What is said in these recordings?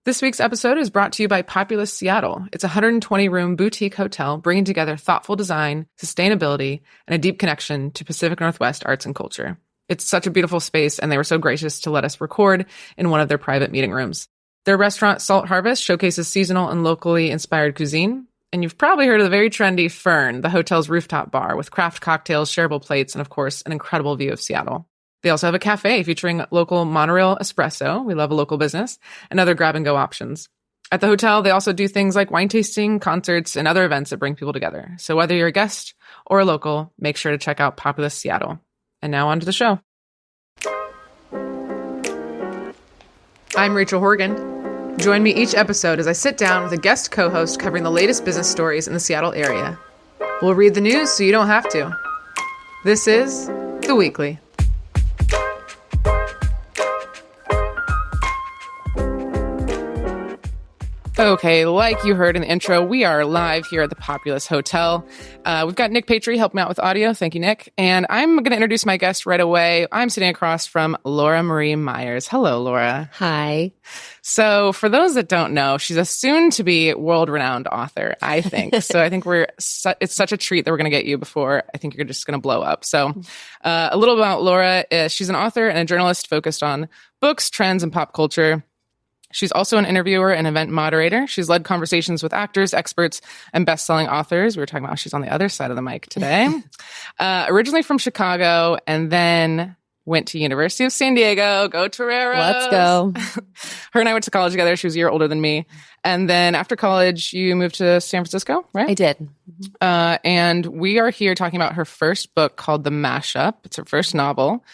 This week's episode is brought to you by Populous Seattle. It's a 120-room boutique hotel bringing together thoughtful design, sustainability, and a deep connection to Pacific Northwest arts and culture. It's such a beautiful space, and they were so gracious to let us record in one of their private meeting rooms. Their restaurant, Salt Harvest, showcases seasonal and locally inspired cuisine. And you've probably heard of the very trendy Fern, the hotel's rooftop bar with craft cocktails, shareable plates, and of course, an incredible view of Seattle. They also have a cafe featuring local monorail espresso. We love a local business, and other grab-and-go options. At the hotel, they also do things like wine tasting, concerts, and other events that bring people together. So whether you're a guest or a local, make sure to check out Populous Seattle. And now on to the show. I'm Rachel Horgan. Join me each episode as I sit down with a guest co-host covering the latest business stories in the Seattle area. We'll read the news so you don't have to. This is The Weekly. Okay, like you heard in the intro, we are live here at the Populous Hotel. We've got Nick Patry helping me out with audio. Thank you, Nick. And I'm going to introduce my guest right away. I'm sitting across from Laura Marie Meyers. Hello, Laura. Hi. So for those that don't know, she's a soon-to-be world-renowned author, I think. So I think it's such a treat that we're going to get you before I think you're just going to blow up. So a little about Laura. She's an author and a journalist focused on books, trends, and pop culture. She's also an interviewer and event moderator. She's led conversations with actors, experts, and best-selling authors. We were talking about she's on the other side of the mic today. Originally from Chicago, and then went to University of San Diego. Go Toreros. Let's go. Her and I went to college together. She was a year older than me. And then after college, you moved to San Francisco, right? I did. And we are here talking about her first book called The Mashup. It's her first novel.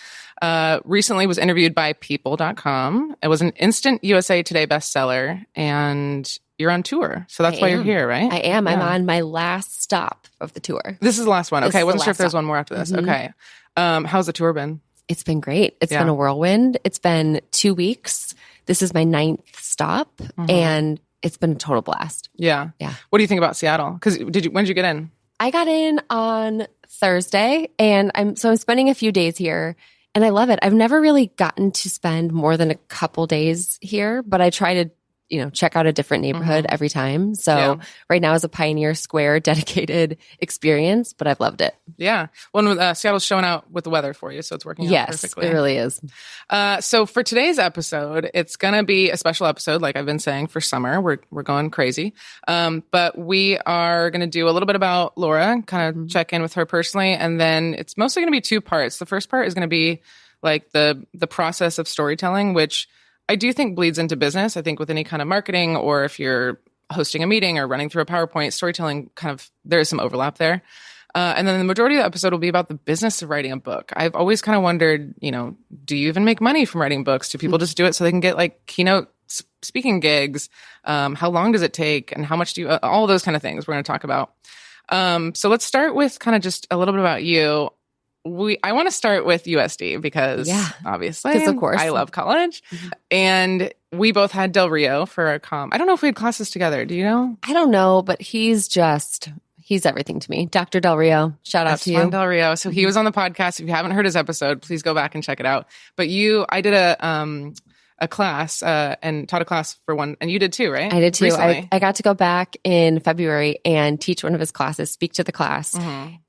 Recently was interviewed by People.com. It was an instant USA Today bestseller, and you're on tour. So that's why you're here, right? I am. Yeah. I'm on my last stop of the tour. This is the last one. Okay. I wasn't sure if there's one more after this. Mm-hmm. Okay. How's the tour been? It's been great. It's been a whirlwind. It's been 2 weeks. This is my 9th stop, and it's been a total blast. Yeah. Yeah. What do you think about Seattle? Because when did you get in? I got in on Thursday, and I'm spending a few days here. And I love it. I've never really gotten to spend more than a couple days here, but I try to, check out a different neighborhood every time. So right now is a Pioneer Square dedicated experience, but I've loved it. Yeah. Well, Seattle's showing out with the weather for you, so it's working out perfectly. Yes, it really is. So for today's episode, it's going to be a special episode, like I've been saying, for summer. We're going crazy. But we are going to do a little bit about Laura, kind of check in with her personally, and then it's mostly going to be 2 parts. The first part is going to be like the process of storytelling, which I do think bleeds into business. I think with any kind of marketing, or if you're hosting a meeting or running through a PowerPoint, storytelling there is some overlap there. And then the majority of the episode will be about the business of writing a book. I've always kind of wondered, do you even make money from writing books? Do people just do it so they can get like keynote speaking gigs? How long does it take? And how much do you, all those kind of things we're going to talk about. So let's start with kind of just a little bit about you. I want to start with USD because obviously, of course, I love college, and we both had Del Rio for our I don't know if we had classes together. Do you know? I don't know, but he's everything to me. Dr. Del Rio, shout out to you. Del Rio. So he was on the podcast. If you haven't heard his episode, please go back and check it out. But I did a class and taught a class for one, and you did too, right? I did too. I got to go back in February and teach one of his classes, speak to the class.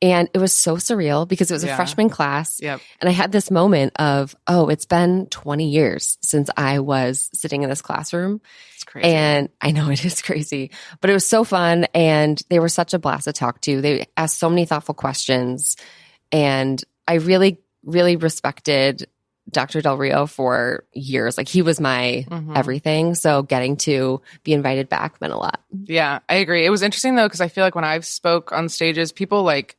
And it was so surreal because it was a freshman class. Yep. And I had this moment of, it's been 20 years since I was sitting in this classroom. It's crazy. And I know it is crazy, but it was so fun. And they were such a blast to talk to. They asked so many thoughtful questions. And I really, really respected Dr. Del Rio for years. Like, he was my everything. So getting to be invited back meant a lot. Yeah, I agree. It was interesting though, because I feel like when I've spoke on stages, people like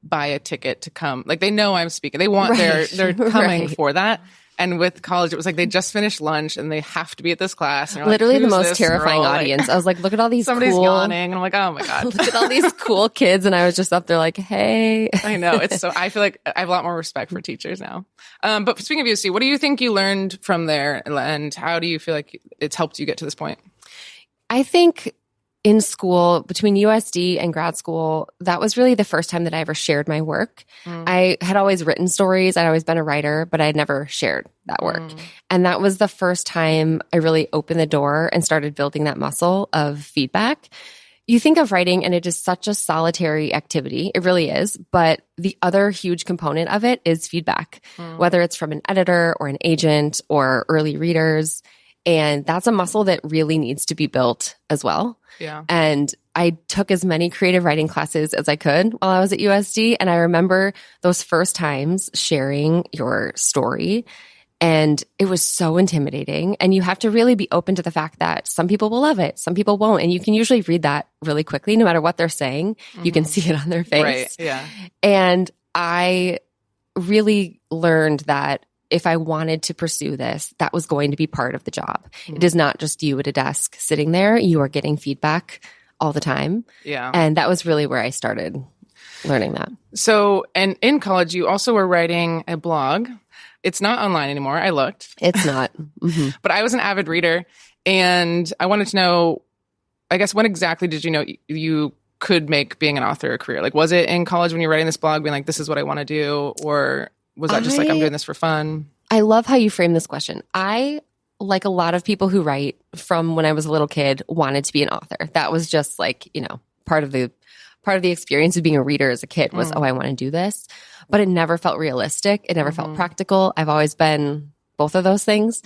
buy a ticket to come. Like, they know I'm speaking. They want they're coming for that. And with college, it was like they just finished lunch and they have to be at this class. And literally like, the most terrifying audience. I was like, look at all these somebody's yawning. And I'm like, oh my God. Look at all these cool kids. And I was just up there like, hey. I know. I feel like I have a lot more respect for teachers now. But speaking of UC, what do you think you learned from there? And how do you feel like it's helped you get to this point? I think in school, between USD and grad school, that was really the first time that I ever shared my work. I had always written stories. I'd always been a writer, but I had never shared that work. And that was the first time I really opened the door and started building that muscle of feedback. You think of writing and it is such a solitary activity. It really is. But the other huge component of it is feedback, whether it's from an editor or an agent or early readers. And that's a muscle that really needs to be built as well. Yeah. And I took as many creative writing classes as I could while I was at USD. And I remember those first times sharing your story. And it was so intimidating. And you have to really be open to the fact that some people will love it, some people won't. And you can usually read that really quickly, no matter what they're saying. You can see it on their face. Right. Yeah. And I really learned that if I wanted to pursue this, that was going to be part of the job. It is not just you at a desk sitting there. You are getting feedback all the time. Yeah. And that was really where I started learning that. So, and in college, you also were writing a blog. It's not online anymore. I looked. It's not. But I was an avid reader, and I wanted to know, I guess, when exactly did you know you could make being an author a career? Like, was it in college when you were writing this blog being like, this is what I want to do? Or was that just like, I'm doing this for fun? I love how you frame this question. I, like a lot of people who write from when I was a little kid, wanted to be an author. That was just like, part of the experience of being a reader as a kid was, oh, I want to do this. But it never felt realistic. It never felt practical. I've always been both of those things.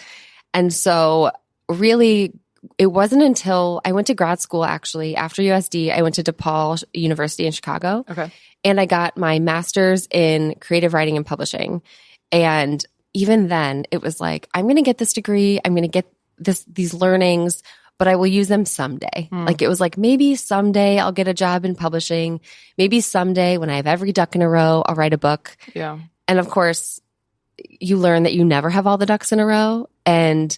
And so really, it wasn't until I went to grad school, actually, after USD, I went to DePaul University in Chicago. Okay. And I got my master's in creative writing and publishing. And even then, it was like, I'm going to get this degree. I'm going to get these learnings, but I will use them someday. Like, it was like, maybe someday I'll get a job in publishing. Maybe someday when I have every duck in a row, I'll write a book. Yeah. And of course, you learn that you never have all the ducks in a row. And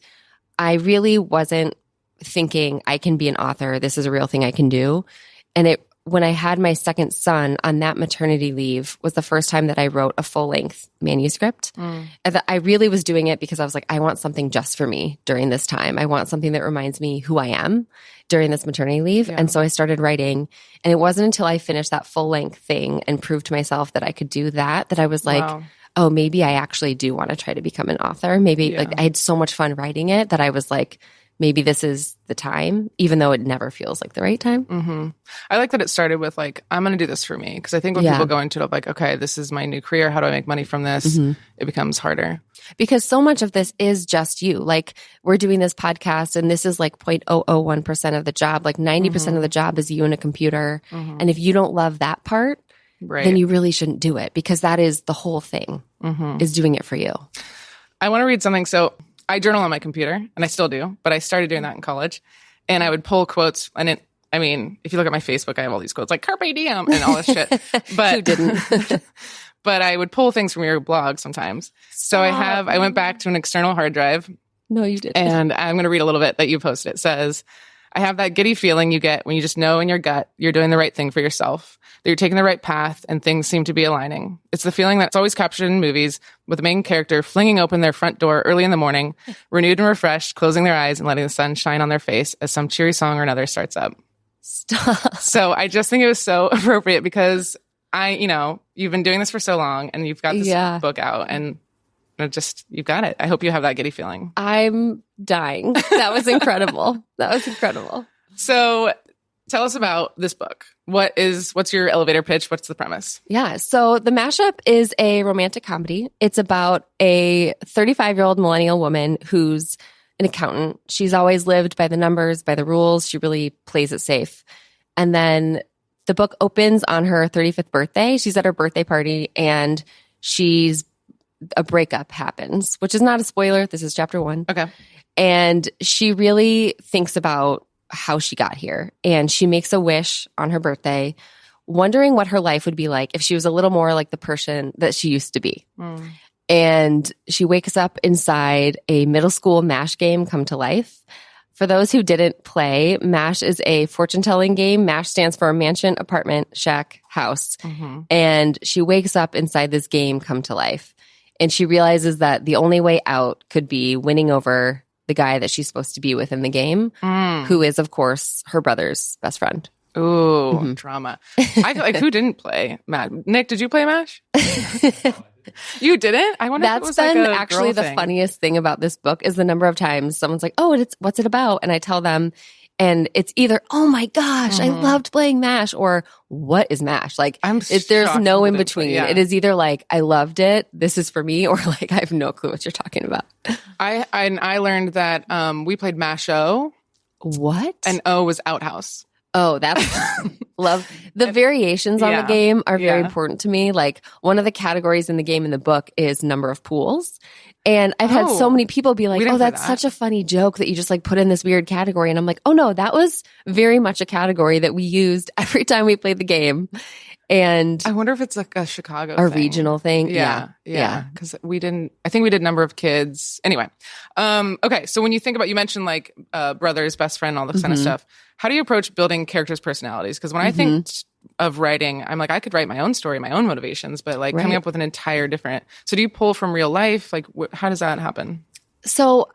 I really wasn't thinking I can be an author. This is a real thing I can do. And when I had my second son on that maternity leave was the first time that I wrote a full-length manuscript. And that I really was doing it because I was like, I want something just for me during this time. I want something that reminds me who I am during this maternity leave. And so I started writing. And it wasn't until I finished that full-length thing and proved to myself that I could do that I was like, oh, maybe I actually do want to try to become an author. Maybe like I had so much fun writing it that I was like, maybe this is the time, even though it never feels like the right time. I like that it started with like, I'm going to do this for me. Because I think when people go into it like, okay, this is my new career. How do I make money from this? It becomes harder. Because so much of this is just you. Like, we're doing this podcast and this is like 0.001% of the job. Like 90% of the job is you and a computer. And if you don't love that part, then you really shouldn't do it, because that is the whole thing, is doing it for you. I want to read something. So I journal on my computer, and I still do, but I started doing that in college. And I would pull quotes, and if you look at my Facebook, I have all these quotes like "Carpe Diem" and all this shit. But who didn't? But I would pull things from your blog sometimes. So I went back to an external hard drive. No, you didn't. And I'm going to read a little bit that you posted. It says, I have that giddy feeling you get when you just know in your gut you're doing the right thing for yourself, that you're taking the right path and things seem to be aligning. It's the feeling that's always captured in movies, with the main character flinging open their front door early in the morning, renewed and refreshed, closing their eyes and letting the sun shine on their face as some cheery song or another starts up. Stop. So I just think it was so appropriate because you've been doing this for so long and you've got this book out and you've got it. I hope you have that giddy feeling. I'm dying. That was incredible. That was incredible. So tell us about this book. What's your elevator pitch? What's the premise? Yeah. So The Mashup is a romantic comedy. It's about a 35-year-old millennial woman who's an accountant. She's always lived by the numbers, by the rules. She really plays it safe. And then the book opens on her 35th birthday. She's at her birthday party and a breakup happens, which is not a spoiler. This is chapter 1. Okay. And she really thinks about how she got here. And she makes a wish on her birthday, wondering what her life would be like if she was a little more like the person that she used to be. And she wakes up inside a middle school MASH game come to life. For those who didn't play, MASH is a fortune-telling game. MASH stands for mansion, apartment, shack, house. And she wakes up inside this game come to life. And she realizes that the only way out could be winning over the guy that she's supposed to be with in the game, who is, of course, her brother's best friend. Ooh, drama. I feel like, who didn't play MASH? Nick, did you play MASH? You didn't? I wonder if it was been like a actually girl the thing. funniest thing about this book is the number of times someone's like, oh, what's it about? And I tell them, and it's either, oh my gosh, I loved playing MASH, or what is MASH? Like, there's no in between. Yeah. It is either like, I loved it, this is for me, or like, I have no clue what you're talking about. I learned that we played MASH-O. What? And O was Outhouse. Oh, that's love. The variations on the game are very important to me. Like, one of the categories in the game in the book is number of pools. And I've had so many people be like, oh, that's such a funny joke that you just like put in this weird category. And I'm like, oh no, that was very much a category that we used every time we played the game. And I wonder if it's like a Chicago thing. Regional thing. Yeah. Because I think we did number of kids. Anyway. Okay. So when you think about, you mentioned like brother's best friend, all this kind of stuff. How do you approach building characters' personalities? Because when I think of writing, I'm like, I could write my own story, my own motivations, but like coming up with an entire different. So do you pull from real life? Like, how does that happen? So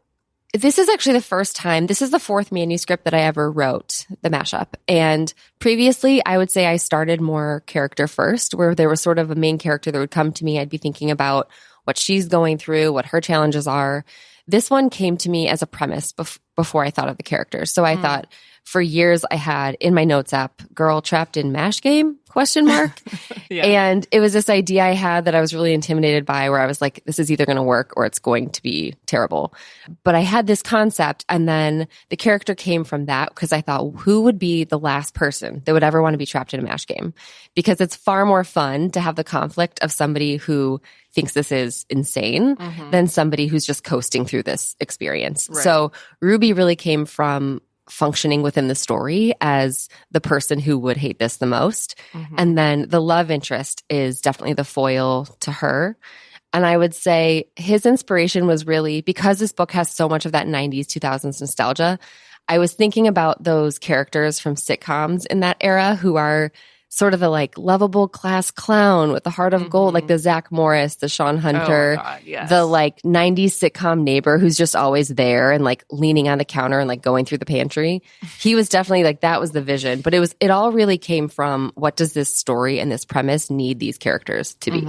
this is actually the first time. This is the fourth manuscript that I ever wrote, the mashup. And previously, I would say I started more character first, where there was sort of a main character that would come to me. I'd be thinking about what she's going through, what her challenges are. This one came to me as a premise before I thought of the characters. So I thought, for years I had in my notes app, girl trapped in MASH game, ? And it was this idea I had that I was really intimidated by, where I was like, this is either going to work or it's going to be terrible. But I had this concept, and then the character came from that, because I thought, who would be the last person that would ever want to be trapped in a MASH game? Because it's far more fun to have the conflict of somebody who thinks this is insane than somebody who's just coasting through this experience. Right. So Ruby really came from functioning within the story as the person who would hate this the most. And then the love interest is definitely the foil to her. And I would say his inspiration was really, because this book has so much of that 90s, 2000s nostalgia, I was thinking about those characters from sitcoms in that era who are sort of the like lovable class clown with the heart of gold, like the Zach Morris, the Sean Hunter, the like 90s sitcom neighbor who's just always there and like leaning on the counter and like going through the pantry. He was definitely like, that was the vision. But it all really came from, what does this story and this premise need these characters to be?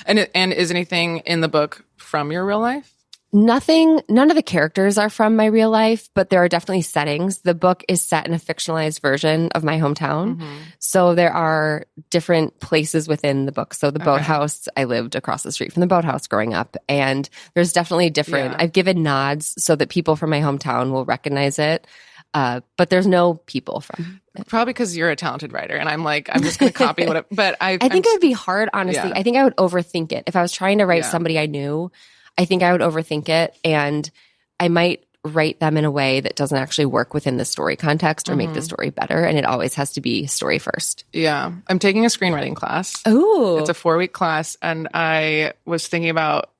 And is anything in the book from your real life? None of the characters are from my real life, but there are definitely settings. The book is set in a fictionalized version of my hometown. So there are different places within the book. So the boathouse, I lived across the street from the boathouse growing up. And there's definitely different, I've given nods so that people from my hometown will recognize it. But there's no people from it. Probably because you're a talented writer, and I'm like, I'm just going to copy what but I think it would be hard, honestly. I think I would overthink it. If I was trying to write somebody I knew, I think I would overthink it, and I might write them in a way that doesn't actually work within the story context or make the story better. And it always has to be story first. Yeah. I'm taking a screenwriting class. Oh, it's a 4-week class. And I was thinking about,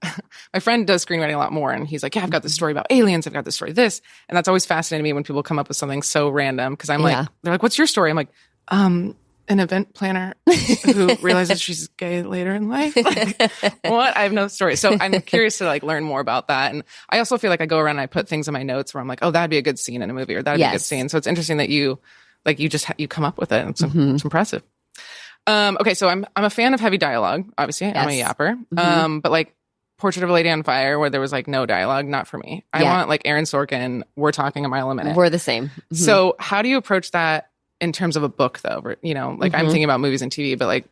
my friend does screenwriting a lot more. And he's like, yeah, I've got this story about aliens. I've got this story, this. And that's always fascinated me when people come up with something so random. Cause I'm like, they're like, what's your story? I'm like, an event planner who realizes she's gay later in life. Like, what? I have no story. So I'm curious to like learn more about that. And I also feel like I go around and I put things in my notes where I'm like, oh, that'd be a good scene in a movie, or that'd be a good scene. So it's interesting that you come up with it. It's impressive. Okay. So I'm a fan of heavy dialogue. Obviously I'm a yapper. But like Portrait of a Lady on Fire, where there was like no dialogue, not for me. I want like Aaron Sorkin. We're talking a mile a minute. We're the same. So how do you approach that in terms of a book, though? You know, like I'm thinking about movies and TV, but like,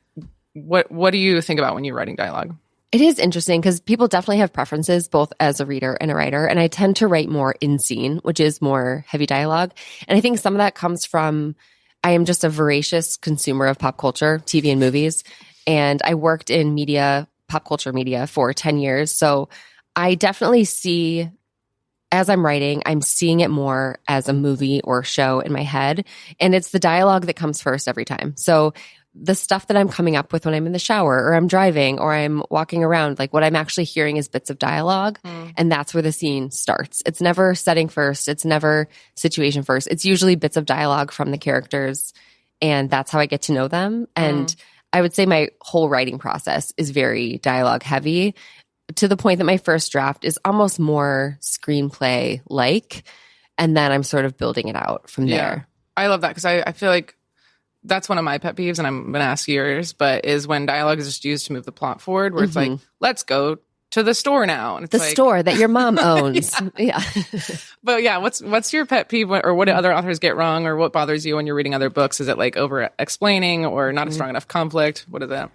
what do you think about when you're writing dialogue? It is interesting because people definitely have preferences, both as a reader and a writer. And I tend to write more in scene, which is more heavy dialogue. And I think some of that comes from, I am just a voracious consumer of pop culture, TV and movies. And I worked in media, pop culture media for 10 years. So I definitely see, as I'm writing, I'm seeing it more as a movie or show in my head. And it's the dialogue that comes first every time. So the stuff that I'm coming up with when I'm in the shower or I'm driving or I'm walking around, like what I'm actually hearing is bits of dialogue. And that's where the scene starts. It's never setting first. It's never situation first. It's usually bits of dialogue from the characters. And that's how I get to know them. And I would say my whole writing process is very dialogue heavy, to the point that my first draft is almost more screenplay-like, and then I'm sort of building it out from there. I love that because I feel like that's one of my pet peeves, and I'm going to ask yours, but is when dialogue is just used to move the plot forward, where it's like, let's go to the store now. And it's the store that your mom owns. Yeah. But yeah, what's your pet peeve, or what do other authors get wrong, or what bothers you when you're reading other books? Is it like over explaining or not a strong enough conflict? What is that?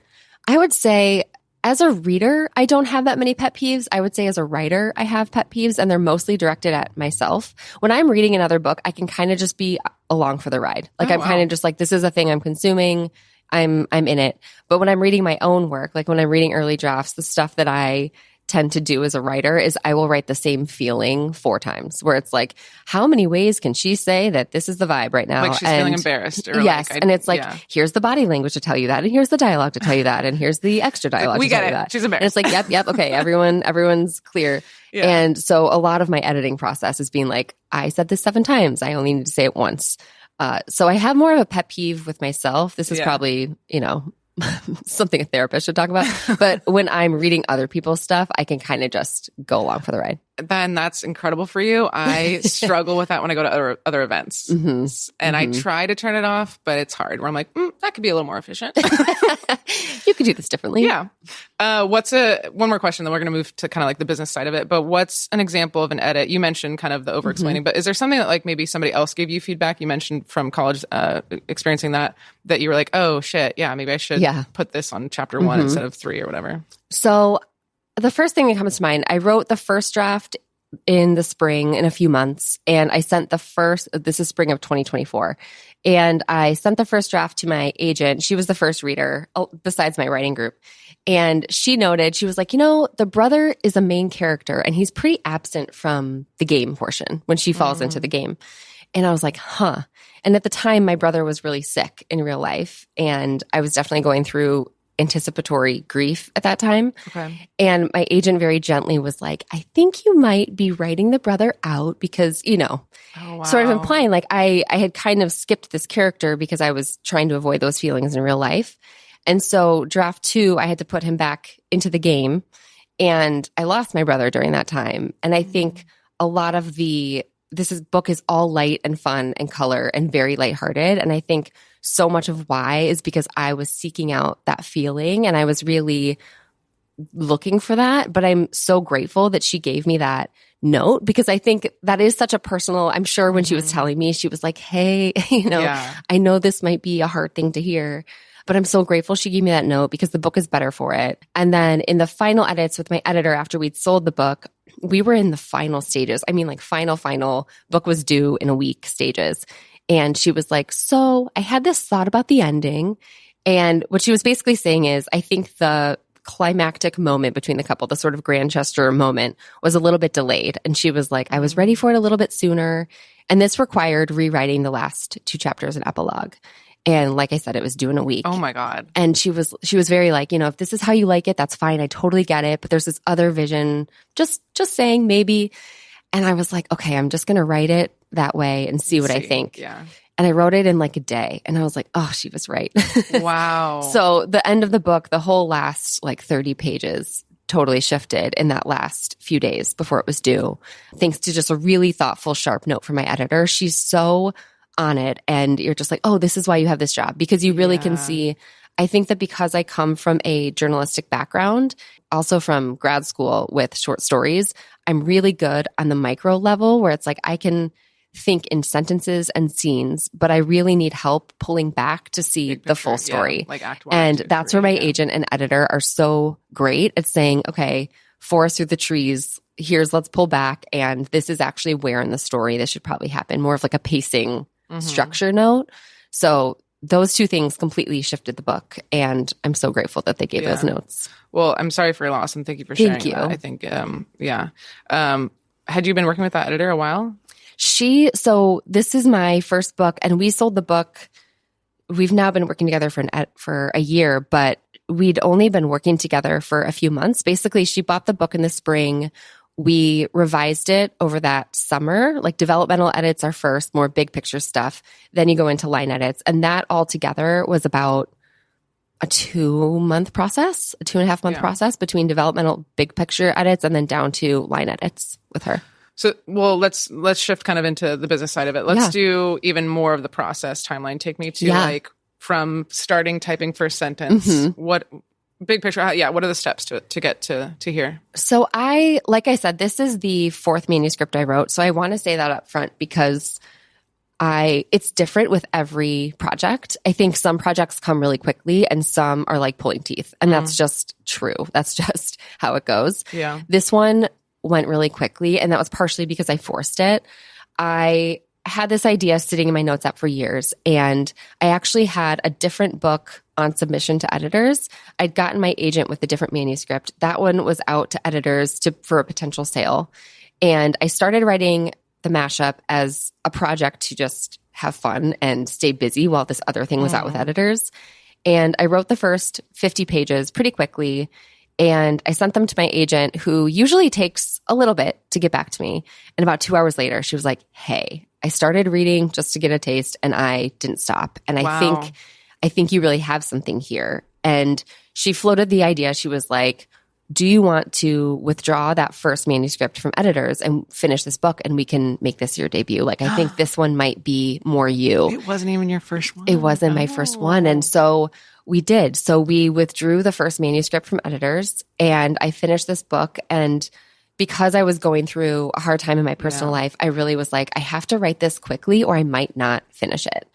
I would say as a reader, I don't have that many pet peeves. I would say as a writer, I have pet peeves, and they're mostly directed at myself. When I'm reading another book, I can kind of just be along for the ride. Like I'm kind of just like, this is a thing I'm consuming. I'm in it. But when I'm reading my own work, like when I'm reading early drafts, the stuff that I tend to do as a writer is I will write the same feeling 4 times, where it's like, how many ways can she say that this is the vibe right now? Like she's feeling embarrassed. Or yes. And it's like, here's the body language to tell you that. And here's the dialogue to tell you that. And here's the extra dialogue to tell you that. She's embarrassed. And it's like, yep. Okay. Everyone's clear. Yeah. And so a lot of my editing process is being like, I said this 7 times. I only need to say it once. So I have more of a pet peeve with myself. This is probably, something a therapist should talk about. But when I'm reading other people's stuff, I can kind of just go along for the ride. Then that's incredible for you. I struggle with that when I go to other events. And I try to turn it off, but it's hard, where I'm like, that could be a little more efficient. You could do this differently. Yeah. One more question, then we're going to move to kind of like the business side of it. But what's an example of an edit? You mentioned kind of the over-explaining, but is there something that like maybe somebody else gave you feedback? You mentioned from college experiencing that you were like, oh shit, yeah, maybe I should put this on chapter 1 instead of 3 or whatever. So the first thing that comes to mind, I wrote the first draft in the spring in a few months, and I sent this is spring of 2024. And I sent the first draft to my agent. She was the first reader besides my writing group. And she noted, she was like, the brother is a main character and he's pretty absent from the game portion when she falls into the game. And I was like, huh. And at the time, my brother was really sick in real life. And I was definitely going through anticipatory grief at that time. Okay. And my agent very gently was like, I think you might be writing the brother out because, sort of implying like I had kind of skipped this character because I was trying to avoid those feelings in real life. And so draft 2, I had to put him back into the game, and I lost my brother during that time. And I think a lot of book is all light and fun and color and very lighthearted. And I think so much of why is because I was seeking out that feeling and I was really looking for that. But I'm so grateful that she gave me that note, because I think that is such a personal, I'm sure when she was telling me, she was like, hey, I know this might be a hard thing to hear, but I'm so grateful she gave me that note because the book is better for it. And then in the final edits with my editor, after we'd sold the book, we were in the final stages. I mean, like final book was due in a week stages. And she was like, so I had this thought about the ending. And what she was basically saying is, I think the climactic moment between the couple, the sort of grand gesture moment, was a little bit delayed. And she was like, I was ready for it a little bit sooner. And this required rewriting the last 2 chapters and epilogue. And like I said, it was due in a week. Oh my God. And she was very like, if this is how you like it, that's fine. I totally get it. But there's this other vision, just saying maybe. And I was like, okay, I'm just going to write it that way and see what I think. Yeah. And I wrote it in like a day. And I was like, oh, she was right. Wow. So the end of the book, the whole last like 30 pages totally shifted in that last few days before it was due. Thanks to just a really thoughtful, sharp note from my editor. She's so on it. And you're just like, oh, this is why you have this job. Because you really can see, I think that because I come from a journalistic background, also from grad school with short stories, I'm really good on the micro level where it's like I can think in sentences and scenes, but I really need help pulling back to see the full story. Like act 1, and 2, that's 3, where my agent and editor are so great at saying, okay, forest through the trees, let's pull back. And this is actually where in the story this should probably happen. More of like a pacing structure note. So those 2 things completely shifted the book. And I'm so grateful that they gave those notes. Well, I'm sorry for your loss and thank you for sharing Thank you. that. I think, had you been working with that editor a while? So this is my first book and we sold the book. We've now been working together for a year, but we'd only been working together for a few months. Basically, she bought the book in the spring. We revised it over that summer. Like developmental edits are first, more big picture stuff. Then you go into line edits. And that all together was about a 2-month process, a 2.5-month process between developmental big picture edits and then down to line edits with her. So, well, let's shift kind of into the business side of it. Let's do even more of the process timeline. Take me to like from starting typing first sentence. What big picture? What are the steps to get to here? So like I said, this is the 4th manuscript I wrote. So I want to say that up front because it's different with every project. I think some projects come really quickly and some are like pulling teeth. And that's just true. That's just how it goes. Yeah. This one went really quickly, and that was partially because I forced it. I had this idea sitting in my notes app for years, and I actually had a different book on submission to editors. I'd gotten my agent with a different manuscript. That one was out to editors for a potential sale. And I started writing the mashup as a project to just have fun and stay busy while this other thing was out with editors. And I wrote the first 50 pages pretty quickly, and I sent them to my agent, who usually takes a little bit to get back to me. And about 2 hours later, she was like, hey, I started reading just to get a taste, and I didn't stop. And I think you really have something here. And she floated the idea. She was like, do you want to withdraw that first manuscript from editors and finish this book, and we can make this your debut? Like, I think this one might be more you. It wasn't even your first one. It wasn't my first one. And so we did. So we withdrew the first manuscript from editors, and I finished this book. And because I was going through a hard time in my personal life, I really was like, I have to write this quickly or I might not finish it.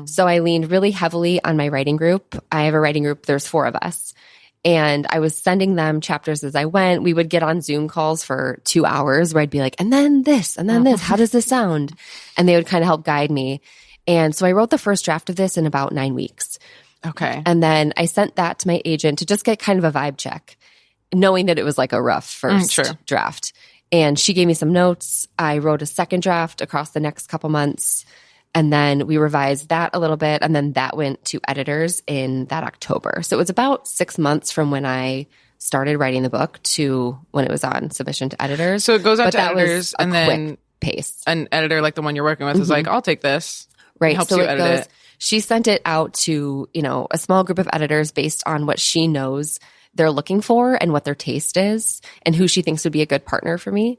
So I leaned really heavily on my writing group. I have a writing group. There's 4 of us. And I was sending them chapters as I went. We would get on Zoom calls for 2 hours where I'd be like, and then this, and then this. How does this sound? And they would kind of help guide me. And so I wrote the first draft of this in about 9 weeks. Okay. And then I sent that to my agent to just get kind of a vibe check, knowing that it was like a rough first draft. And she gave me some notes. I wrote a second draft across the next couple months. And then we revised that a little bit. And then that went to editors in that October. So it was about 6 months from when I started writing the book to when it was on submission to editors. So it goes out to editors, and then pace. An editor like the one you're working with is like, I'll take this. Right. Helps so you it edit goes, it. She sent it out to, a small group of editors based on what she knows they're looking for and what their taste is and who she thinks would be a good partner for me.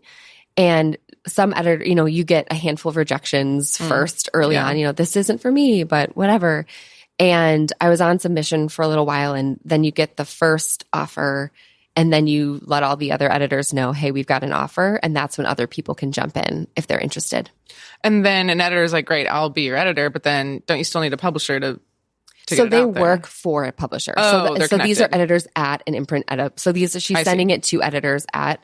And some editor, you get a handful of rejections first early on, this isn't for me, but whatever. And I was on submission for a little while, and then you get the first offer, and then you let all the other editors know, hey, we've got an offer. And that's when other people can jump in if they're interested. And then an editor is like, great, I'll be your editor. But then don't you still need a publisher to so they work for a publisher. Oh, so these are editors at an imprint edit. So she's sending it to editors at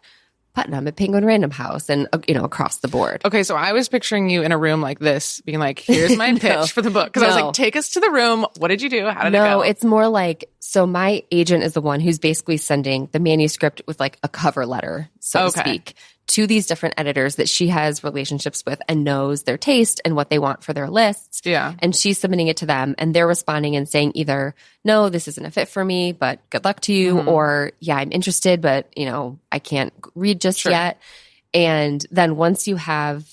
Putnam, at Penguin Random House, and across the board. Okay, so I was picturing you in a room like this, being like, here's my pitch for the book. Because I was like, take us to the room. What did you do? How did it go? No, it's more like, so my agent is the one who's basically sending the manuscript with like a cover letter, so to speak, to these different editors that she has relationships with and knows their taste and what they want for their lists. Yeah. And she's submitting it to them, and they're responding and saying either, no, this isn't a fit for me, but good luck to you, or yeah, I'm interested, but I can't read just yet. And then once you have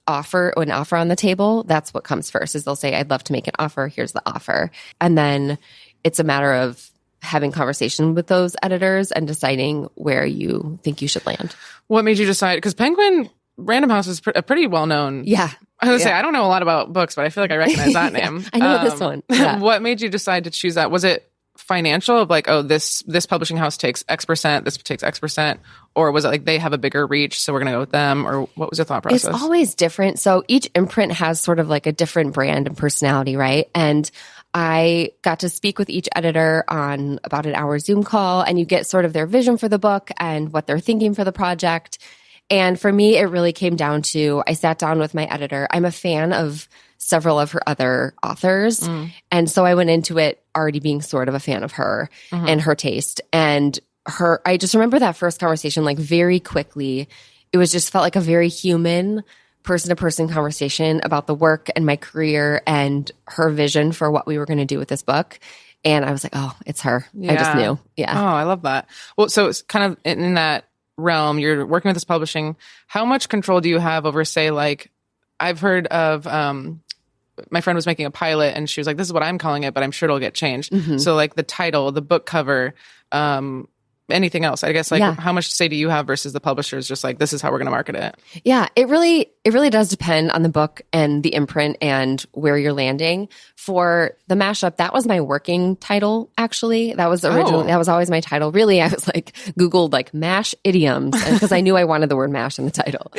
an offer on the table, that's what comes first, is they'll say, I'd love to make an offer. Here's the offer. And then it's a matter of having conversation with those editors and deciding where you think you should land. What made you decide? Because Penguin Random House is a pretty well-known. Yeah. I was going to say, I don't know a lot about books, but I feel like I recognize that name. I know this one. Yeah. What made you decide to choose that? Was it financial of like, oh, this publishing house takes X%, this takes X%? Or was it like they have a bigger reach, so we're going to go with them? Or what was your thought process? It's always different. So each imprint has sort of like a different brand and personality, right? And I got to speak with each editor on about an hour Zoom call, and you get sort of their vision for the book and what they're thinking for the project. And for me, it really came down to, I sat down with my editor. I'm a fan of several of her other authors. And so I went into it already being sort of a fan of her and her taste. And I just remember that first conversation, like very quickly, it was just felt like a very human person-to-person conversation about the work and my career and her vision for what we were going to do with this book. And I was like, oh, it's her. Yeah. I just knew. Yeah. Oh, I love that. Well, so it's kind of in that realm, you're working with this publishing. How much control do you have over, say, like, I've heard of my friend was making a pilot and she was like, this is what I'm calling it, but I'm sure it'll get changed. So like the title, the book cover, anything else, I guess, like how much say do you have versus the publishers just like, this is how we're going to market it? Yeah, it really does depend on the book and the imprint and where you're landing. For the mashup, that was my working title, actually. That was originally, that was always my title. Really, I was like, Googled like mash idioms because I knew I wanted the word mash in the title.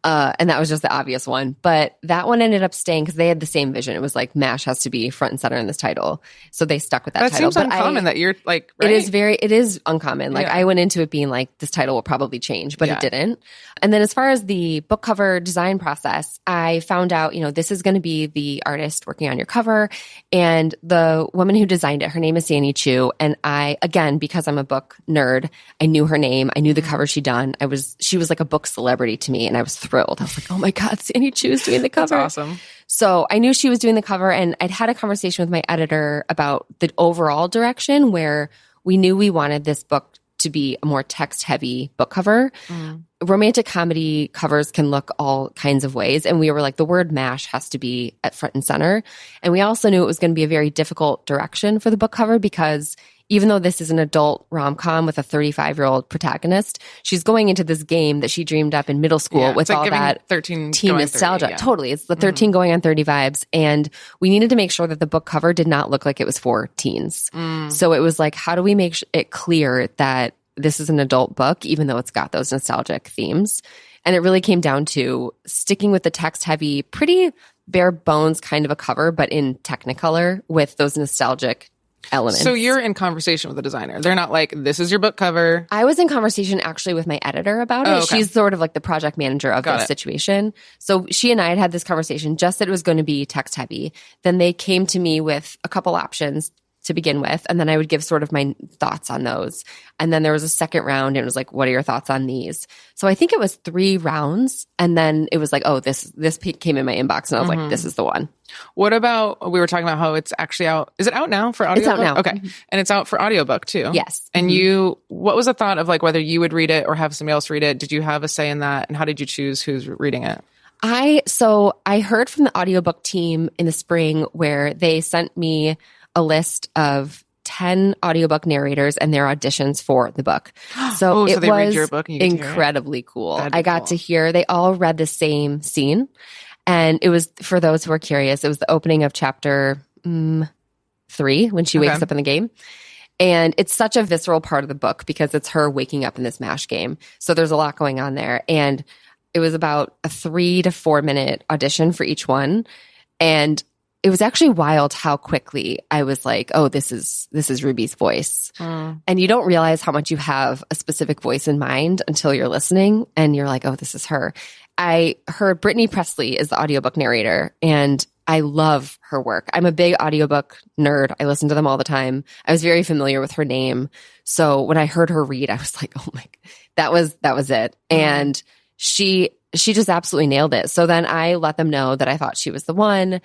And that was just the obvious one. But that one ended up staying because they had the same vision. It was like mash has to be front and center in this title. So they stuck with that title. That seems uncommon that you're like, right? It is uncommon. Like I went into it being like, this title will probably change, but it didn't. And then as far as the book cover design process, I found out, this is going to be the artist working on your cover. And the woman who designed it, her name is Sandy Chu. And I, again, because I'm a book nerd, I knew her name. I knew the cover she'd done. She was like a book celebrity to me. And I was thrilled. I was like, oh my God, Sandy Chu's doing the cover. That's awesome. So I knew she was doing the cover, and I'd had a conversation with my editor about the overall direction where we knew we wanted this book to be a more text-heavy book cover. Romantic comedy covers can look all kinds of ways. And we were like, the word MASH has to be at front and center. And we also knew it was going to be a very difficult direction for the book cover because even though this is an adult rom-com with a 35-year-old protagonist, she's going into this game that she dreamed up in middle school with like all that 13 teen nostalgia. 30, Totally. It's the 13 going on 30 vibes. And we needed to make sure that the book cover did not look like it was for teens. So it was like, how do we make it clear that this is an adult book, even though it's got those nostalgic themes? And it really came down to sticking with the text-heavy, pretty bare bones kind of a cover, but in Technicolor with those nostalgic elements. So you're in conversation with the designer. They're not like, this is your book cover. I was in conversation actually with my editor about it. Okay. She's sort of like the project manager of this situation. So she and I had this conversation just that it was going to be text heavy. Then they came to me with a couple options to begin with, and then I would give sort of my thoughts on those. And then there was a second round, and it was like, what are your thoughts on these? So I think it was 3 rounds, and then it was like, oh, this came in my inbox, and I was like, this is the one. What about, we were talking about how it's actually out. Is it out now for audiobook? It's out now. Okay. And it's out for audiobook too? Yes. And what was the thought of like whether you would read it or have somebody else read it? Did you have a say in that? And how did you choose who's reading it? I heard from the audiobook team in the spring where they sent me a list of 10 audiobook narrators and their auditions for the book. So it they was read your book and you incredibly cool. I got to hear, they all read the same scene. And it was, for those who are curious, it was the opening of chapter 3 when she wakes up in the game. And it's such a visceral part of the book because it's her waking up in this MASH game. So there's a lot going on there. And it was about a 3 to 4 minute audition for each one. And it was actually wild how quickly I was like, oh, this is Ruby's voice. And you don't realize how much you have a specific voice in mind until you're listening and you're like, oh, this is her. I heard Brittany Presley is the audiobook narrator, and I love her work. I'm a big audiobook nerd. I listen to them all the time. I was very familiar with her name. So when I heard her read, I was like, oh my, that was it. And she just absolutely nailed it. So then I let them know that I thought she was the one.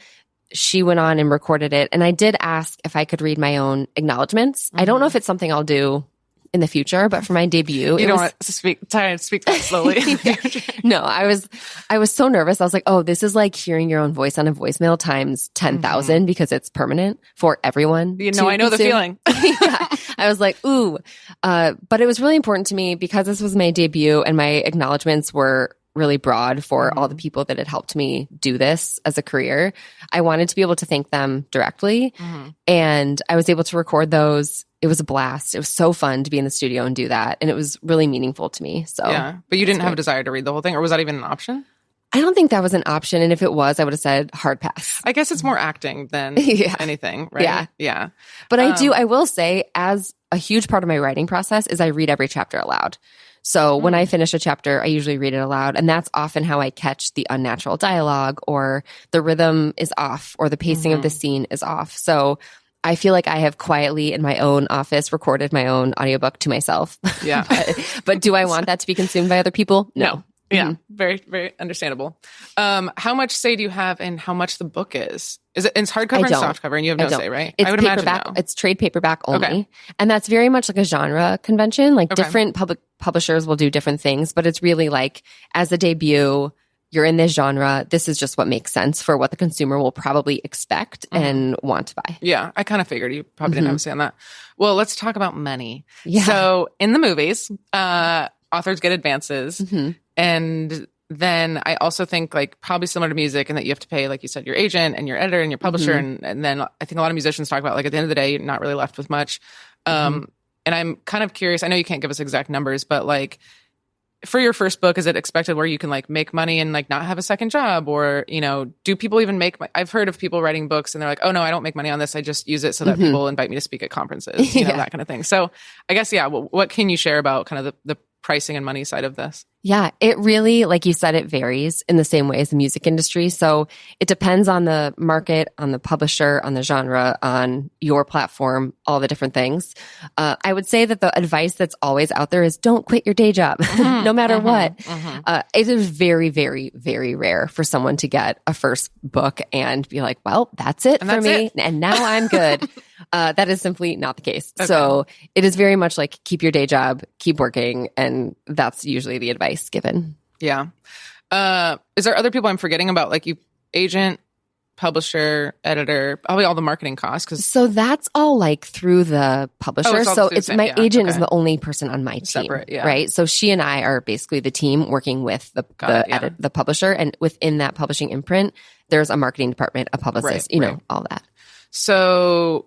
She went on and recorded it. And I did ask if I could read my own acknowledgments. I don't know if it's something I'll do in the future, but for my debut, you don't want to speak that slowly. No, I was so nervous. I was like, oh, this is like hearing your own voice on a voicemail times 10,000 because it's permanent for everyone. I know the feeling. Yeah. I was like, ooh. But it was really important to me because this was my debut and my acknowledgments were really broad for all the people that had helped me do this as a career. I wanted to be able to thank them directly. And I was able to record those. It was a blast. It was so fun to be in the studio and do that. And it was really meaningful to me. So yeah. But you didn't have a desire to read the whole thing, or was that even an option? I don't think that was an option. And if it was, I would have said hard pass. I guess it's more acting than anything, right? Yeah. But I will say, as a huge part of my writing process is I read every chapter aloud. So when I finish a chapter, I usually read it aloud. And that's often how I catch the unnatural dialogue, or the rhythm is off, or the pacing of the scene is off. So I feel like I have quietly in my own office recorded my own audiobook to myself. Yeah. but do I want that to be consumed by other people? No. Yeah. Very, very understandable. How much say do you have in how much the book is? Is it, it's hardcover and softcover, and you have no say, right? It's paperback. It's trade paperback only. Okay. And that's very much like a genre convention. Like different publishers will do different things, but it's really like, as a debut, you're in this genre. This is just what makes sense for what the consumer will probably expect and want to buy. Yeah, I kind of figured you probably didn't have a say on that. Well, let's talk about money. Yeah. So in the movies, authors get advances. And then I also think like probably similar to music in that you have to pay, like you said, your agent and your editor and your publisher. And then I think a lot of musicians talk about like at the end of the day, you're not really left with much. And I'm kind of curious, I know you can't give us exact numbers, but like for your first book, is it expected where you can like make money and like not have a second job? Or, you know, do people even make, I've heard of people writing books and they're like, oh no, I don't make money on this. I just use it so that people invite me to speak at conferences, you know, that kind of thing. So I guess, yeah, what can you share about kind of the pricing and money side of this? Yeah, it really, like you said, it varies in the same way as the music industry. So it depends on the market, on the publisher, on the genre, on your platform, all the different things. I would say that the advice that's always out there is don't quit your day job, no matter what. It is very, very, very rare for someone to get a first book and be like, well, that's it for me. And now I'm good. That is simply not the case. Okay. So it is very much like keep your day job, keep working. And that's usually the advice given. Yeah. Is there other people I'm forgetting about? Like you, agent, publisher, editor, probably all the marketing costs. So that's all like through the publisher. So it's my agent is the only person on my team, separate, right? So she and I are basically the team working with the publisher, and within that publishing imprint, there's a marketing department, a publicist, you know, all that. So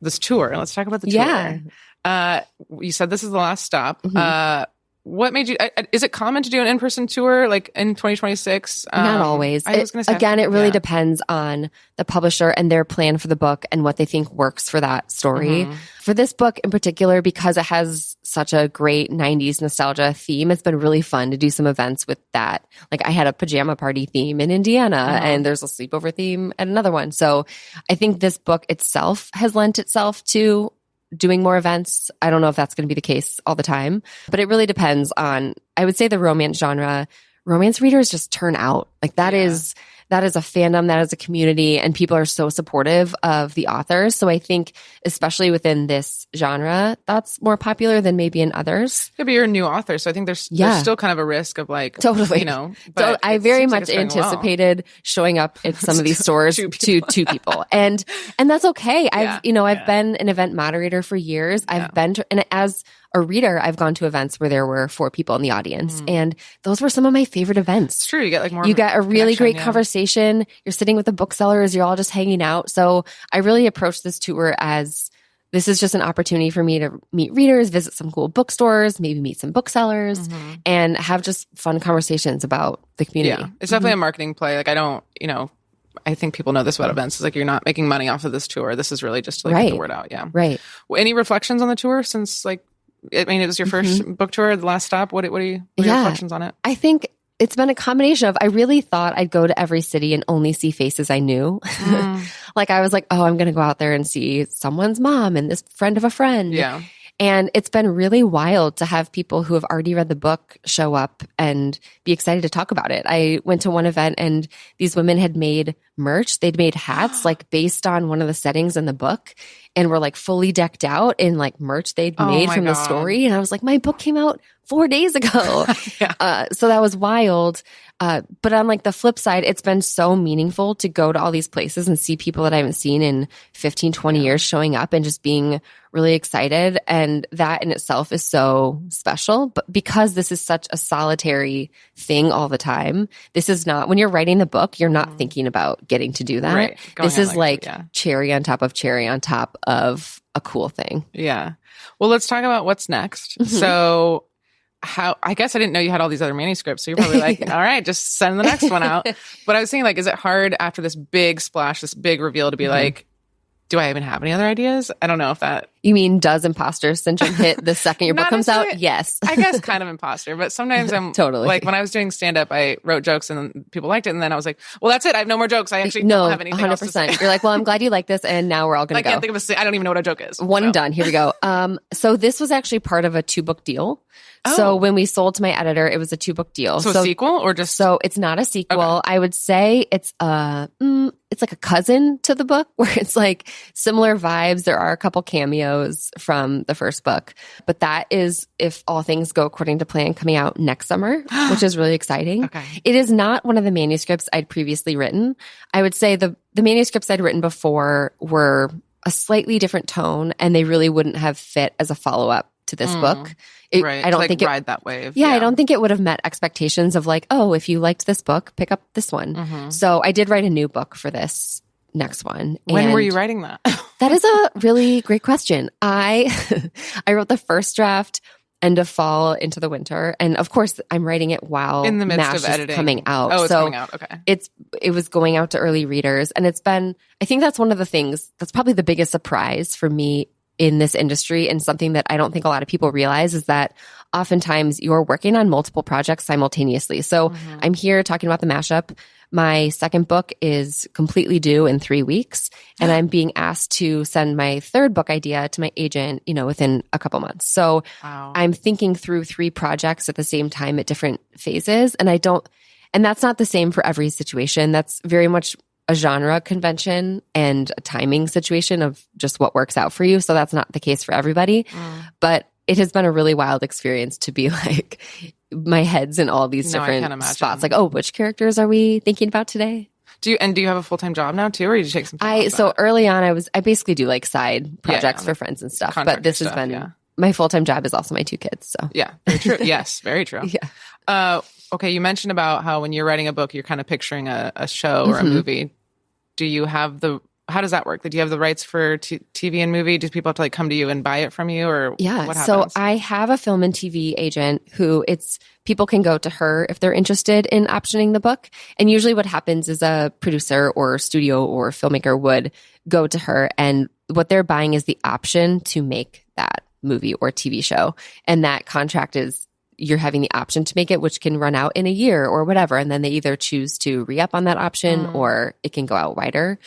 this tour, let's talk about the tour. Yeah. You said this is the last stop. What made you, is it common to do an in-person tour like in 2026? Not always. I was going to say, again, it really depends on the publisher and their plan for the book and what they think works for that story. For this book in particular, because it has such a great 90s nostalgia theme, it's been really fun to do some events with that. Like I had a pajama party theme in Indiana and there's a sleepover theme at another one. So I think this book itself has lent itself to doing more events. I don't know if that's going to be the case all the time, but it really depends on, I would say the romance genre, romance readers just turn out. Like that is a fandom, that is a community, and people are so supportive of the authors. So I think, especially within this genre, that's more popular than maybe in others. Yeah, but you're a new author, so I think there's still kind of a risk of like, totally, you know. So I very much anticipated showing up at some of these stores to two people, and that's okay. I've been an event moderator for years. I've been and as a reader, I've gone to events where there were 4 people in the audience, and those were some of my favorite events. It's true. You get like more. You get a really great conversation. You're sitting with the booksellers. You're all just hanging out. So I really approached this tour as this is just an opportunity for me to meet readers, visit some cool bookstores, maybe meet some booksellers, and have just fun conversations about the community. Yeah, it's definitely a marketing play. Like I don't, you know, I think people know this about events. It's like you're not making money off of this tour. This is really just to like get the word out. Yeah. Right. Well, any reflections on the tour since like, I mean, it was your first book tour, the last stop. What are your reflections on it? I think it's been a combination of, I really thought I'd go to every city and only see faces I knew. Like I was like, oh, I'm going to go out there and see someone's mom and this friend of a friend. Yeah. And it's been really wild to have people who have already read the book show up and be excited to talk about it. I went to one event and these women had made merch. They'd made hats like based on one of the settings in the book and were like fully decked out in like merch they'd made from the story. And I was like, my book came out 4 days ago. So that was wild. But on like the flip side, it's been so meaningful to go to all these places and see people that I haven't seen in 15, 20 years showing up and just being really excited. And that in itself is so special. But because this is such a solitary thing all the time, this is not, when you're writing the book, you're not thinking about getting to do that. Right. This is like cherry on top of cherry on top of a cool thing. Yeah. Well, let's talk about what's next. So I guess I didn't know you had all these other manuscripts. So you're probably like, all right, just send the next one out. But I was thinking like, is it hard after this big splash, this big reveal to be like, do I even have any other ideas? I don't know if that. You mean, does imposter syndrome hit the second your book comes out? Yes. I guess kind of imposter, but sometimes I'm totally like when I was doing stand up, I wrote jokes and people liked it. And then I was like, well, that's it. I have no more jokes. I actually don't have anything 100%. Else to say. You're like, well, I'm glad you like this. And now we're all going to go. I can't think of I don't even know what a joke is. One and done. Here we go. So this was actually part of a 2-book deal. So when we sold to my editor, it was a 2-book deal. So a sequel or just? So it's not a sequel. Okay. I would say it's it's like a cousin to the book where it's like similar vibes. There are a couple cameos from the first book, but that is, if all things go according to plan, coming out next summer, which is really exciting. Okay. It is not one of the manuscripts I'd previously written. I would say the manuscripts I'd written before were a slightly different tone, and they really wouldn't have fit as a follow-up to this book. Right. I don't like think ride that wave. Yeah, I don't think it would have met expectations of like, oh, if you liked this book, pick up this one. So I did write a new book for this next one. When were you writing that? That is a really great question. I wrote the first draft end of fall into the winter, and of course, I'm writing it while in the midst MASH of editing, coming out. Oh, it's coming out. Okay, it was going out to early readers, and it's been. I think that's one of the things that's probably the biggest surprise for me in this industry, and something that I don't think a lot of people realize is that oftentimes you're working on multiple projects simultaneously. So I'm here talking about the mashup. My second book is completely due in 3 weeks, and I'm being asked to send my third book idea to my agent, within a couple months. So I'm thinking through 3 projects at the same time at different phases. And that's not the same for every situation. That's very much a genre convention and a timing situation of just what works out for you. So that's not the case for everybody. But it has been a really wild experience to be like, my head's in all these different spots. Like, oh, which characters are we thinking about today? Do you have a full-time job now too, or did you take some time off So that? Early on, I basically do like side projects for friends and stuff. But this has been my full-time job is also my 2 kids. So yeah, very true. Yes, very true. Yeah. Okay, you mentioned about how when you're writing a book, you're kind of picturing a show or a movie. Do you have how does that work? Do you have the rights for TV and movie? Do people have to like come to you and buy it from you, or what happens? So I have a film and TV agent who people can go to her if they're interested in optioning the book. And usually what happens is a producer or studio or filmmaker would go to her, and what they're buying is the option to make that movie or TV show. And that contract is you're having the option to make it, which can run out in a year or whatever. And then they either choose to re-up on that option or it can go out wider.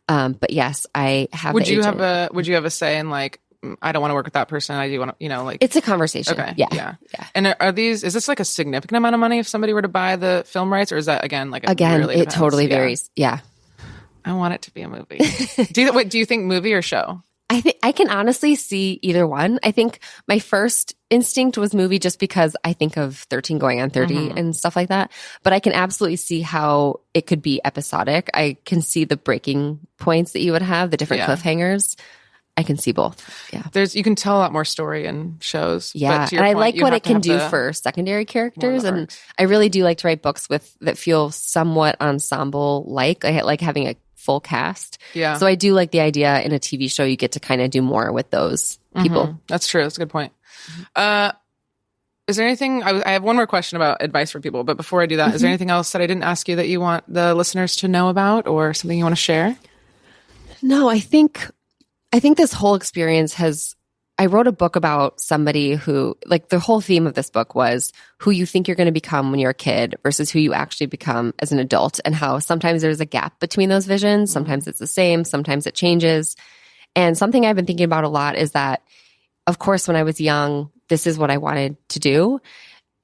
But yes, I have. Would you have a say in like, I don't want to work with that person. I do want to, like. It's a conversation. Okay. Yeah. And is this like a significant amount of money if somebody were to buy the film rights, or is that again like really it totally varies. Yeah. I want it to be a movie. Do you think movie or show? I can honestly see either one. I think my first instinct was movie just because I think of 13 going on 30 and stuff like that. But I can absolutely see how it could be episodic. I can see the breaking points that you would have, the different cliffhangers. I can see both. Yeah. You can tell a lot more story in shows. Yeah. And I like what it can do for secondary characters. And I really do like to write books that feel somewhat ensemble-like. I like having a full cast. Yeah. So I do like the idea in a TV show you get to kind of do more with those people. That's true. That's a good point. Is there anything, I have one more question about advice for people, but before I do that, is there anything else that I didn't ask you that you want the listeners to know about, or something you want to share? No, I think this whole experience I wrote a book about somebody who, like, the whole theme of this book was who you think you're going to become when you're a kid versus who you actually become as an adult, and how sometimes there's a gap between those visions. Sometimes it's the same, sometimes it changes. And something I've been thinking about a lot is that, of course, when I was young, this is what I wanted to do,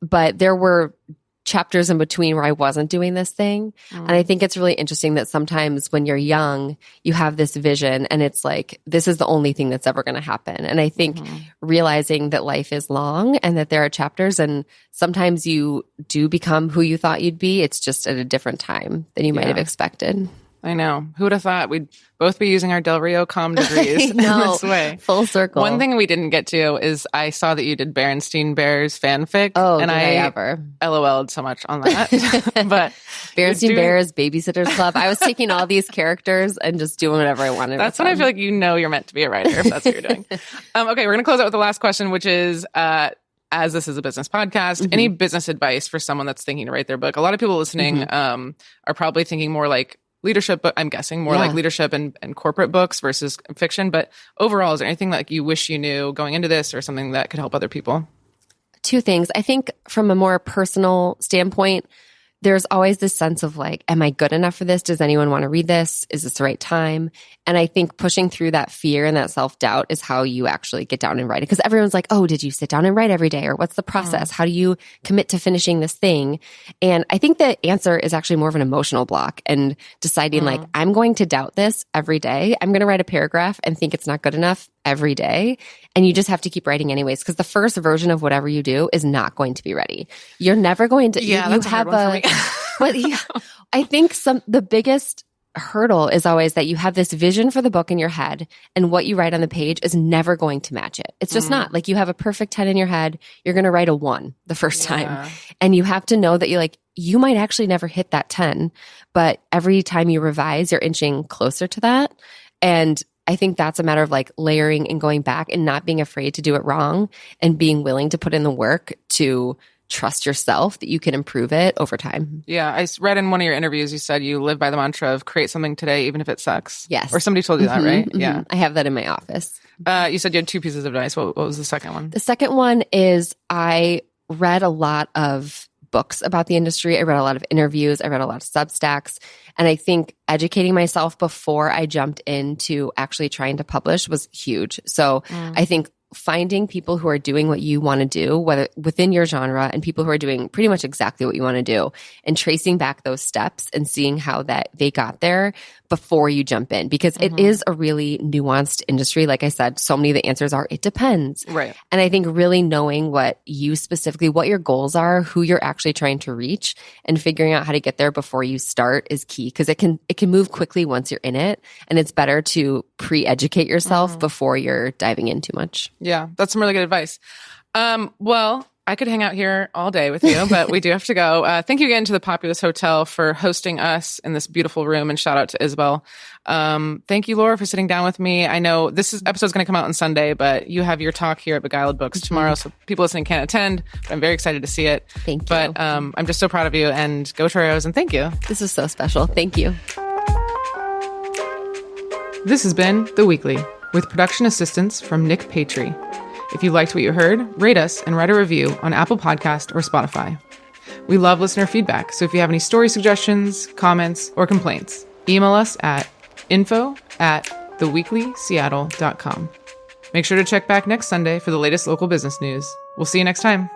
but there were chapters in between where I wasn't doing this thing. And I think it's really interesting that sometimes when you're young, you have this vision and it's like, this is the only thing that's ever going to happen. And I think realizing that life is long and that there are chapters, and sometimes you do become who you thought you'd be. It's just at a different time than you might have expected. I know. Who would have thought we'd both be using our Del Rio comm degrees in this way? Full circle. One thing we didn't get to is I saw that you did Berenstain Bears fanfic. Oh, and I ever LOL'd so much on that. But Berenstain Bears, Babysitter's Club. I was taking all these characters and just doing whatever I wanted. That's when I feel like you're meant to be a writer, if that's what you're doing. Okay, we're going to close out with the last question, which is, as this is a business podcast, any business advice for someone that's thinking to write their book? A lot of people listening are probably thinking more like leadership, but I'm guessing more like leadership and corporate books versus fiction. But overall, is there anything that you wish you knew going into this, or something that could help other people? 2 things. I think from a more personal standpoint, there's always this sense of like, am I good enough for this? Does anyone want to read this? Is this the right time? And I think pushing through that fear and that self-doubt is how you actually get down and write it. Because everyone's like, oh, did you sit down and write every day? Or what's the process? How do you commit to finishing this thing? And I think the answer is actually more of an emotional block and deciding like, I'm going to doubt this every day. I'm going to write a paragraph and think it's not good enough every day. And you just have to keep writing anyways, because the first version of whatever you do is not going to be ready. You're never going to, Yeah, you that's have a hard one for me. but yeah, I think the biggest hurdle is always that you have this vision for the book in your head and what you write on the page is never going to match it. It's just not like you have a perfect 10 in your head. You're going to write a 1 the first time. And you have to know that you might actually never hit that 10, but every time you revise, you're inching closer to that. And I think that's a matter of like layering and going back and not being afraid to do it wrong and being willing to put in the work to trust yourself that you can improve it over time. Yeah. I read in one of your interviews, you said you live by the mantra of create something today, even if it sucks. Yes. Or somebody told you that, right? Yeah. I have that in my office. You said you had 2 pieces of advice. What was the second one? The second one is I read a lot of books about the industry. I read a lot of interviews. I read a lot of Substacks. And I think educating myself before I jumped into actually trying to publish was huge. So I think finding people who are doing what you want to do, whether within your genre, and people who are doing pretty much exactly what you want to do, and tracing back those steps and seeing how that they got there before you jump in, because it is a really nuanced industry. Like I said, so many of the answers are, it depends. Right. And I think really knowing what you specifically, what your goals are, who you're actually trying to reach, and figuring out how to get there before you start is key, because it can move quickly once you're in it. And it's better to pre-educate yourself before you're diving in too much. Yeah, that's some really good advice. Well, I could hang out here all day with you, but we do have to go. Thank you again to the Populous Hotel for hosting us in this beautiful room, and shout out to Isabel. Thank you, Laura, for sitting down with me. I know this episode's going to come out on Sunday, but you have your talk here at Beguiled Books tomorrow, so people listening can't attend, but I'm very excited to see it. Thank you. But I'm just so proud of you, and go Toreros, and thank you. This is so special. Thank you. This has been The Weekly, with production assistance from Nick Patry. If you liked what you heard, rate us and write a review on Apple Podcast or Spotify. We love listener feedback, so if you have any story suggestions, comments, or complaints, email us at info@theweeklyseattle.com. Make sure to check back next Sunday for the latest local business news. We'll see you next time.